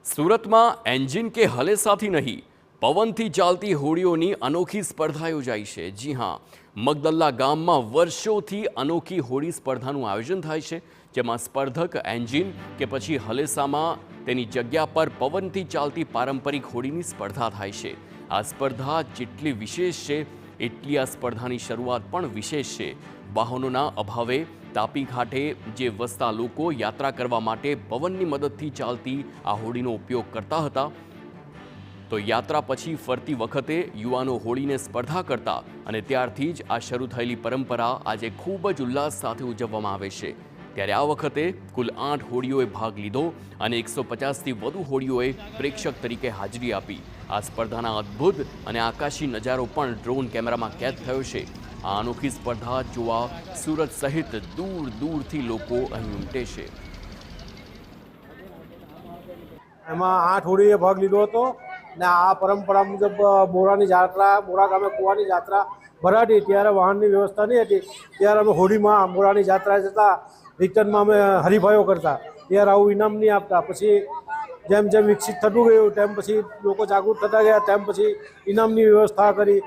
સુરતમાં એન્જિન કે હલેસાથી નહીં, પવનથી ચાલતી હોડીઓની અનોખી સ્પર્ધા યોજાઈ છે। જી હા, મગદલ્લા ગામમાં વર્ષોથી અનોખી હોડી સ્પર્ધાનું આયોજન થાય છે, જેમાં સ્પર્ધક એન્જિન કે પછી હલેસામાં તેની જગ્યા પર પવનથી ચાલતી પારંપરિક હોડીની સ્પર્ધા થાય છે। આ સ્પર્ધા જેટલી વિશેષ છે એટલી આ સ્પર્ધાની શરૂઆત પણ વિશેષ છે। વાહનોના અભાવે તાપી ઘાટે જે વસતા લોકો યાત્રા કરવા માટે પવનની મદદથી ચાલતી આ હોડીનો ઉપયોગ કરતા હતા, તો યાત્રા પછી ફરતી વખતે યુવાનો હોડીને સ્પર્ધા કરતા અને ત્યારથી જ આ શરૂ થયેલી પરંપરા આજે ખૂબ જ ઉલ્લાસ સાથે ઉજવવામાં આવે છે। ત્યારે આ વખતે કુલ 8 હોડીઓએ ભાગ લીધો અને 150થી વધુ હોડીઓએ પ્રેક્ષક તરીકે હાજરી આપી। આ સ્પર્ધાના અદ્ભુત અને આકાશી નજારો પણ ડ્રોન કેમેરામાં કેદ થયો છે। આ અનોખી સ્પર્ધા જોવા સુરત સહિત દૂર દૂરથી લોકો અહીં ઉમટે છે। એમાં 8 હોડીએ ભાગ લીધો હતો ને આ પરંપરા મુજબ મોરાની જાત્રા, મોરા ગામે કુવાની જાત્રા ભરાતી ત્યારે વાહનની વ્યવસ્થા નહીં હતી, ત્યારે અમે હોડીમાં મોરાની જાત્રા જતા, રિટર્નમાં અમે હરીફાઈઓ કરતા, ત્યારે આવું ઇનામ નહીં આપતા। પછી જેમ જેમ વિકસિત થતું ગયું તેમ પછી લોકો જાગૃત થતા ગયા, તેમ પછી ઇનામની વ્યવસ્થા કરી।